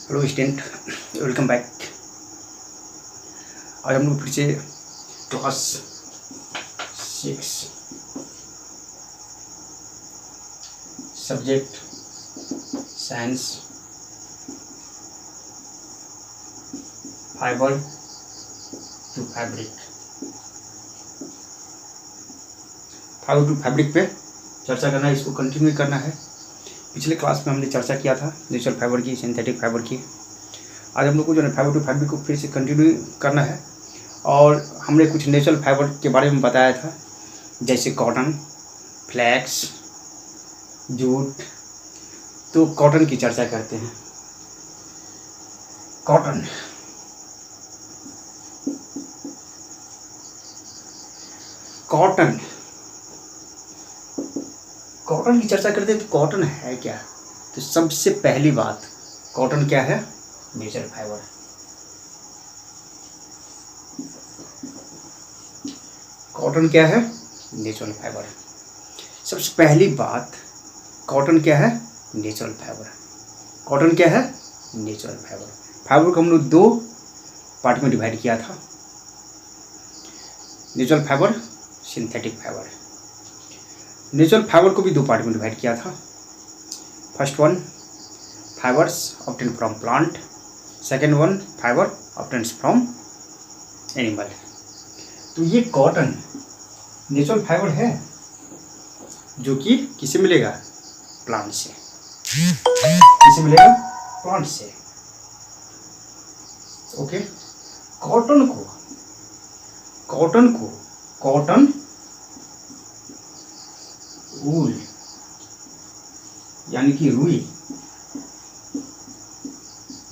Hello student, welcome back. आज हम लोग फिर से class 6 subject science fibre to fabric पे चर्चा करना है। इसको कंटिन्यू करना है। पिछले क्लास में हमने चर्चा किया था नेचुरल फाइबर की, सिंथेटिक फाइबर की। आज हम लोग को जो है फाइबर टू फैब्रिक को फिर से कंटिन्यू करना है। और हमने कुछ नेचुरल फाइबर के बारे में बताया था, जैसे कॉटन, फ्लैक्स, जूट। तो कॉटन की चर्चा करते हैं। कॉटन कॉटन कॉटन की चर्चा करते हैं। तो कॉटन है क्या? तो सबसे पहली बात, कॉटन क्या है? Natural fibre. कॉटन क्या है? Natural fibre. सबसे पहली बात, कॉटन क्या है? Natural fibre. कॉटन क्या है? Natural fibre. फाइबर को हम लोग दो पार्ट में डिवाइड किया था, natural fibre, synthetic fibre. Natural fibre को भी दो पार्ट में डिवाइड किया था। First one, fibres obtain from plant. Second one, fibre obtain from animal. तो ये कॉटन नेचुरल फाइबर है जो कि किसे मिलेगा? प्लांट से। किसे मिलेगा? प्लांट से। ओके। कॉटन को कॉटन वूल यानी कि रुई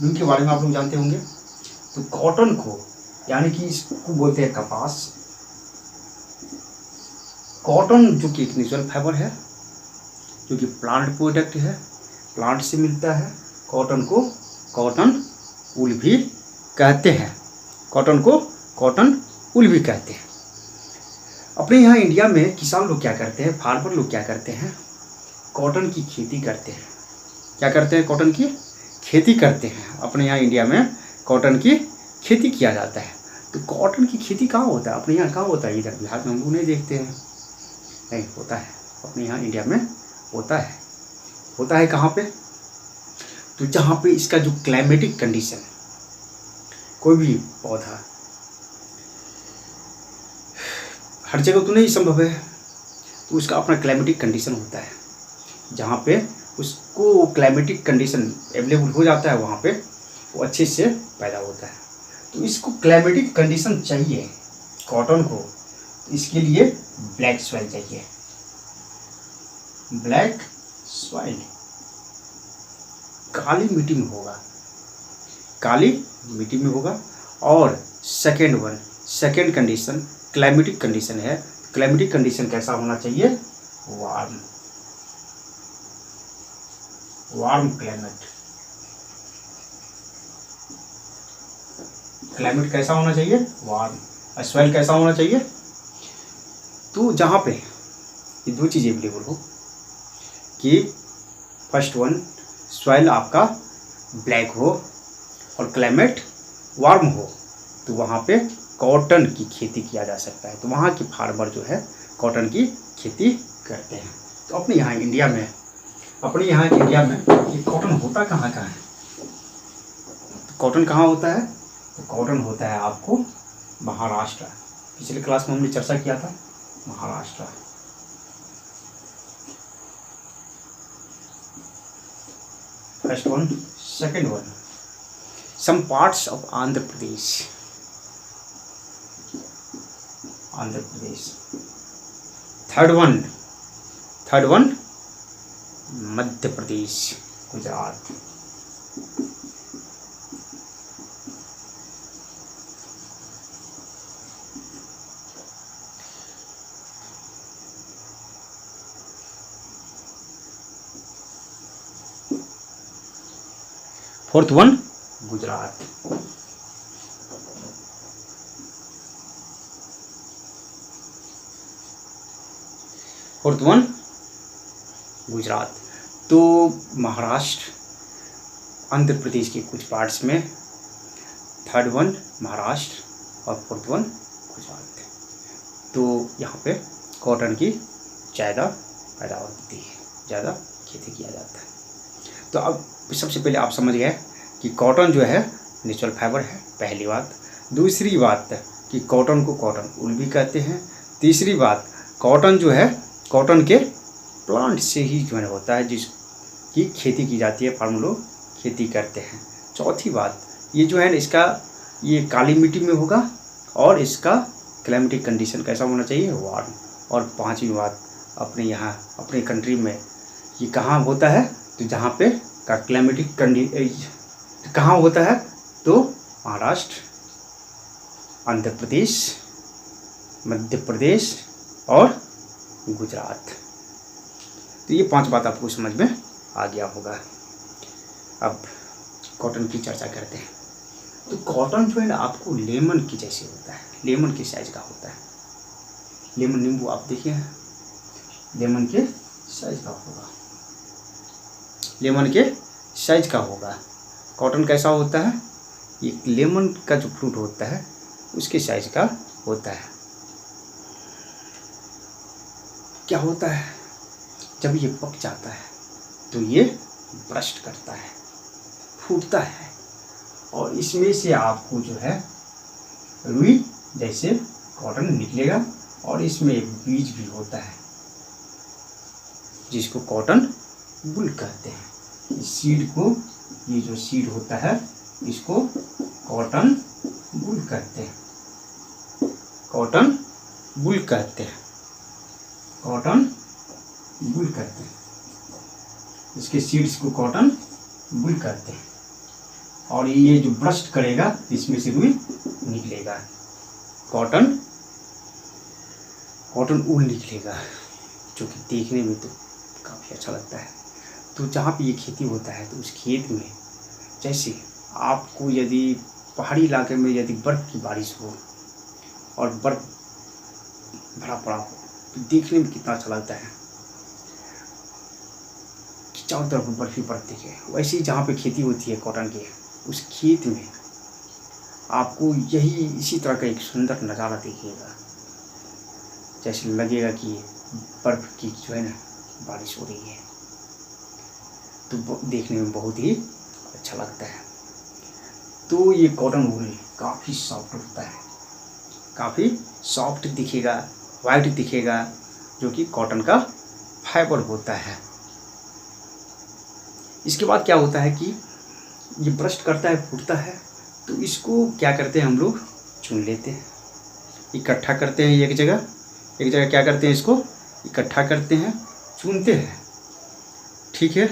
के बारे में आप लोग जानते होंगे। तो कॉटन को यानी कि इसको बोलते हैं कपास। कॉटन जो कि एक नेचुरल फाइबर है, जो कि प्लांट प्रोडक्ट है, प्लांट से मिलता है। कॉटन को कॉटन वूल भी कहते हैं। कॉटन को कॉटन वूल भी कहते हैं। अपने यहाँ इंडिया में किसान लोग क्या करते हैं, फार्मर लोग क्या करते हैं? कॉटन की खेती करते हैं। क्या करते हैं? कॉटन की खेती करते हैं। अपने यहाँ इंडिया में कॉटन की खेती किया जाता है। तो कॉटन की खेती कहाँ होता है? अपने यहाँ कहाँ होता है? इधर बिहार में हम लोग नहीं देखते हैं। नहीं होता है, अपने यहाँ इंडिया में होता है। होता है कहाँ पे? तो जहाँ पे इसका जो क्लाइमेटिक कंडीशन, कोई भी पौधा हर जगह तो नहीं संभव है, तो उसका अपना क्लाइमेटिक कंडीशन होता है। जहाँ पे उसको क्लाइमेटिक कंडीशन अवेलेबल हो जाता है, वहाँ पे वो अच्छे से पैदा होता है। तो इसको क्लाइमेटिक कंडीशन चाहिए कॉटन को, तो इसके लिए ब्लैक सॉइल चाहिए। ब्लैक सॉइल काली मिट्टी में होगा, काली मिट्टी में होगा। और सेकेंड कंडीशन क्लाइमेटिक कंडीशन है। क्लाइमेटिक कंडीशन कैसा होना चाहिए? वार्म क्लाइमेट कैसा होना चाहिए? वार्म। सॉइल कैसा होना चाहिए? तो जहाँ पे ये दो चीज़ें अवेलेबल हो, कि फर्स्ट वन, सॉइल आपका ब्लैक हो और क्लाइमेट वार्म हो, तो वहाँ पे कॉटन की खेती किया जा सकता है। तो वहाँ के फार्मर जो है कॉटन की खेती करते हैं। तो अपने यहाँ इंडिया में ये कॉटन होता कहाँ है? तो कॉटन कहाँ होता है? तो कॉटन होता है आपको महाराष्ट्र। पिछले क्लास में हमने चर्चा किया था Maharashtra. First one. Second one, some parts of Andhra Pradesh. Third one Madhya Pradesh, Gujarat. Fourth one Gujarat. Fourth one Gujarat. तो महाराष्ट्र, आंध्र प्रदेश के कुछ पार्ट्स में, थर्ड वन महाराष्ट्र और फोर्थ वन गुजरात। तो यहाँ पे कॉटन की ज़्यादा पैदावार होती है, ज़्यादा खेती किया जाता है। तो अब सबसे पहले आप समझ गए कि कॉटन जो है नेचुरल फाइबर है, पहली बात। दूसरी बात कि कॉटन को कॉटन वूल भी कहते हैं। तीसरी बात, कॉटन जो है कॉटन के प्लांट से ही जो है होता है, जिसकी खेती की जाती है, फार्म लोग खेती करते हैं। चौथी बात, ये जो है इसका ये काली मिट्टी में होगा और इसका क्लाइमेटिक कंडीशन कैसा होना चाहिए, वार्म। और पांचवी बात, अपने यहाँ अपने कंट्री में ये कहाँ होता है, तो जहाँ पे का क्लाइमेटिक कहाँ होता है, तो महाराष्ट्र, आंध्र प्रदेश, मध्य प्रदेश और गुजरात। तो ये 5 बात आपको समझ में आ गया होगा। अब कॉटन की चर्चा करते हैं। तो कॉटन जो है ना आपको लेमन की जैसे होता है, लेमन के साइज का होता है। लेमन नींबू आप देखिए, लेमन के साइज का होगा, लेमन के साइज का होगा। कॉटन कैसा होता है, ये लेमन का जो फ्रूट होता है उसके साइज का होता है। क्या होता है, जब ये पक जाता है तो ये ब्रस्ट करता है, फूटता है, और इसमें से आपको जो है रुई जैसे कॉटन निकलेगा, और इसमें एक बीज भी होता है जिसको कॉटन वूल कहते हैं। इस सीड को, ये जो सीड होता है इसको कॉटन वूल कहते हैं, कॉटन वूल कहते हैं, कॉटन वूल कहते हैं। इसके सीड्स को कॉटन वूल कहते हैं, और ये जो ब्रस्ट करेगा इसमें से रुई निकलेगा, कॉटन वूल निकलेगा, जो कि देखने में तो काफ़ी अच्छा लगता है। तो जहाँ पे ये खेती होता है तो उस खेत में, जैसे आपको यदि पहाड़ी इलाके में यदि बर्फ़ की बारिश हो और बर्फ़ भरा पड़ा हो तो देखने में कितना अच्छा लगता है कि चारों तरफ बर्फ़ ही बर्फ दिखे। वैसे ही जहाँ पे खेती होती है कॉटन की, उस खेत में आपको यही इसी तरह का एक सुंदर नज़ारा दिखेगा, जैसे लगेगा कि बर्फ़ की जो है ना बारिश हो रही है। तो देखने में बहुत ही अच्छा लगता है। तो ये कॉटन वूल काफ़ी सॉफ्ट होता है, काफ़ी सॉफ्ट दिखेगा, वाइट दिखेगा, जो कि कॉटन का फाइबर होता है। इसके बाद क्या होता है कि ये ब्रस्ट करता है, फूटता है, तो इसको क्या करते हैं हम लोग, चुन लेते हैं, इकट्ठा करते हैं एक जगह क्या करते हैं, इसको इकट्ठा करते हैं, चुनते हैं, ठीक है।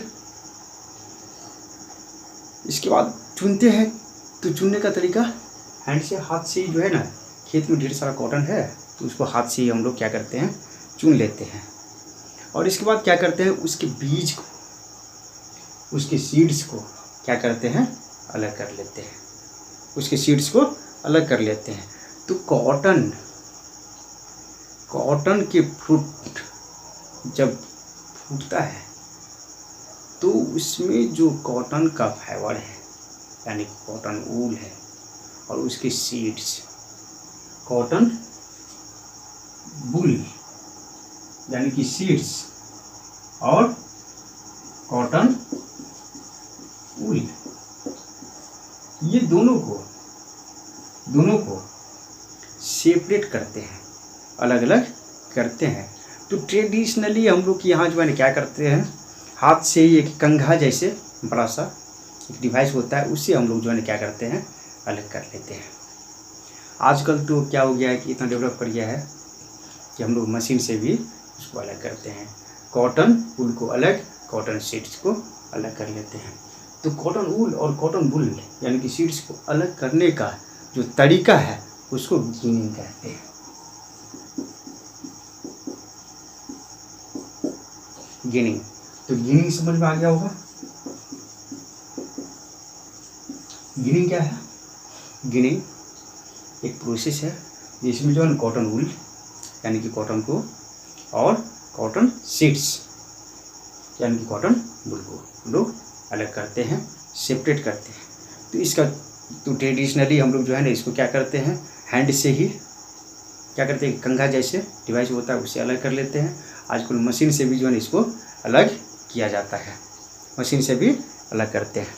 इसके बाद चुनते हैं, तो चुनने का तरीका हैंड से, हाथ से ही जो है ना, खेत में ढेर सारा कॉटन है तो उसको हाथ से ही हम लोग क्या करते हैं, चुन लेते हैं। और इसके बाद क्या करते हैं, उसके बीज को, उसके सीड्स को क्या करते हैं, अलग कर लेते हैं, उसके सीड्स को अलग कर लेते हैं। तो कॉटन के फ्रूट जब फूटता है तो उसमें जो कॉटन का फाइबर है यानी कॉटन वूल है, और उसके सीड्स कॉटन वूल यानी कि सीड्स और कॉटन वूल, ये दोनों को सेपरेट करते हैं, अलग अलग करते हैं। तो ट्रेडिशनली हम लोग यहाँ जो है ना क्या करते हैं, हाथ से ही एक कंघा जैसे बड़ा सा एक डिवाइस होता है, उससे हम लोग जो है ना क्या करते हैं, अलग कर लेते हैं। आजकल तो क्या हो गया है कि इतना डेवलप कर गया है कि हम लोग मशीन से भी उसको अलग करते हैं, कॉटन वूल को अलग, कॉटन सीड्स को अलग कर लेते हैं। तो कॉटन वूल और कॉटन वूल यानी कि सीड्स को अलग करने का जो तरीका है उसको गिनिंग कहते हैं। गिनिंग, तो गिनिंग समझ में आ गया होगा। गिनिंग क्या है, गिनिंग एक प्रोसेस है जिसमें जो है कॉटन वूल यानी कि कॉटन को और कॉटन सीड्स यानी कि कॉटन वूल को लोग अलग करते हैं, सेपरेट करते हैं। तो इसका तो ट्रेडिशनली हम लोग जो है ना इसको क्या करते हैं, हैंड से ही क्या करते हैं, कंघा जैसे डिवाइस होता है उससे अलग कर लेते हैं। आजकल मशीन से भी जो है ना इसको अलग किया जाता है, मशीन से भी अलग करते हैं।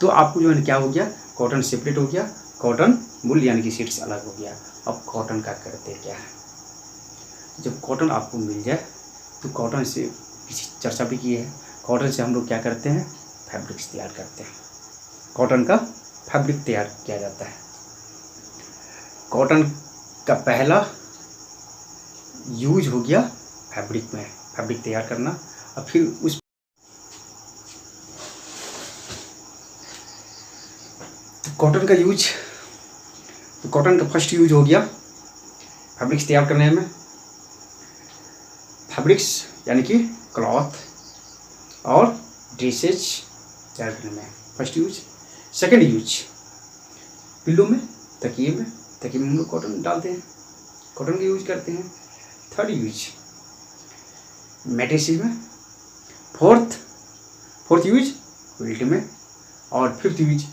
तो आपको जो है ना क्या हो गया, कॉटन सेपरेट हो गया, कॉटन वूल यानी कि सीड्स अलग हो गया। अब कॉटन का करते क्या है, जब कॉटन आपको मिल जाए तो कॉटन से किसी चर्चा भी की है, कॉटन से हम लोग क्या करते हैं, फैब्रिक्स तैयार करते हैं। कॉटन का फैब्रिक तैयार किया जाता है। कॉटन का पहला यूज हो गया फैब्रिक में, फैब्रिक तैयार करना। और फिर उस कॉटन का यूज, तो कॉटन का फर्स्ट यूज हो गया फैब्रिक्स तैयार करने में। फैब्रिक्स यानी कि क्लॉथ और ड्रेसेज तैयार करने में first use. Second use pillow में, तकिए में हम लोग कॉटन डालते हैं, कॉटन का यूज करते हैं। थर्ड यूज मैट्रेसेस में। फोर्थ यूज क्विल्ट में। और फिफ्थ यूज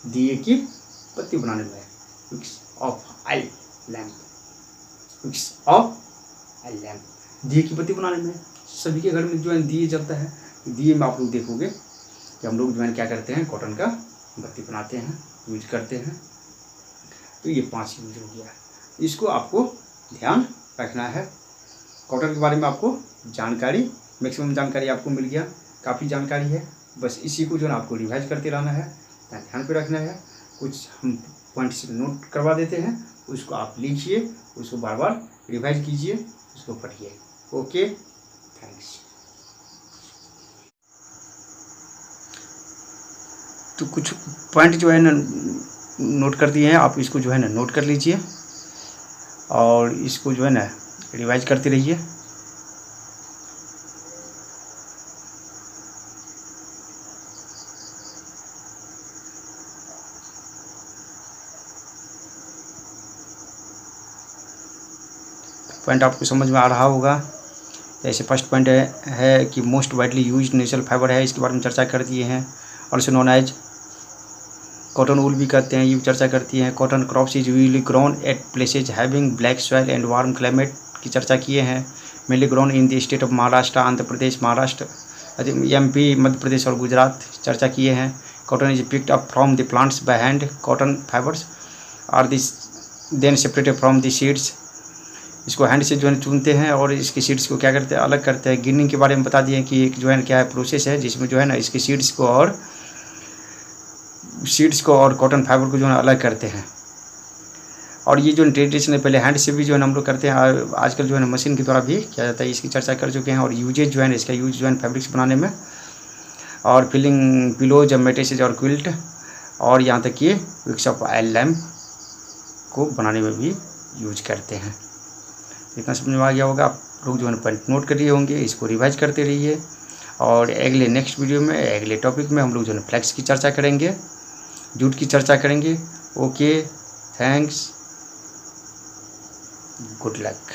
दिए की बत्ती बनाने में, wicks of oil lamp, wicks of oil lamp, दिए की बत्ती बनाने में। सभी के घर में जो है दिए जलता है, दिए में आप लोग देखोगे कि हम लोग जो है क्या करते हैं, कॉटन का बत्ती बनाते हैं, यूज करते हैं। तो ये 5 यूज हो गया। इसको आपको ध्यान रखना है। कॉटन के बारे में आपको जानकारी, मैक्सिमम जानकारी आपको मिल गया, काफ़ी जानकारी है। बस इसी को जो है आपको रिवाइज करते रहना है, ध्यान पे रखना है। कुछ हम पॉइंट्स नोट करवा देते हैं, उसको आप लिखिए, उसको बार बार रिवाइज कीजिए, उसको पढ़िए। Okay, thanks. तो कुछ पॉइंट जो है ना नोट कर दिए हैं, आप इसको जो है ना नोट कर लीजिए और इसको जो है ना रिवाइज करते रहिए। पॉइंट आपको समझ में आ रहा होगा। जैसे फर्स्ट पॉइंट है कि most widely used natural fibre है, इसके बारे में चर्चा कर दिए हैं। Also known as cotton wool भी कहते हैं, ये चर्चा करती हैं। Cotton crops is usually grown at places having black soil and warm climate की चर्चा किए हैं। Mainly grown in the state of Maharashtra, Andhra Pradesh, Maharashtra, MP, Madhya Pradesh और गुजरात चर्चा किए हैं। Cotton is picked up from the plants by hand. Cotton fibres are this then separated from the seeds. इसको hand से जो है चुनते हैं और इसके सीड्स को क्या करते हैं, अलग करते हैं। गिनिंग के बारे में बता दिए कि एक जो है क्या है प्रोसेस है, जिसमें जो है ना इसके सीड्स को और कॉटन फाइबर को जो है अलग करते हैं। और ये जो ट्रेडिशनल पहले हैंड से भी जो है हम लोग करते हैं, आजकल जो है मशीन के द्वारा भी किया जाता है, इसकी चर्चा कर चुके हैं। और यूजेज जो है ना, इसका यूज जो है फैब्रिक्स बनाने में और फिलिंग पिलोज और मैट्रेसेज और क्विल्ट, और यहाँ तक कि विक्स ऑफ ऑयल लैम्प को बनाने में भी यूज करते हैं। इतना समझ में आ गया होगा। आप लोग जो है पॉइंट नोट कर लिए होंगे, इसको रिवाइज करते रहिए। और अगले नेक्स्ट वीडियो में, अगले टॉपिक में हम लोग जो है फ्लेक्स की चर्चा करेंगे, जूट की चर्चा करेंगे। Okay, thanks, good luck.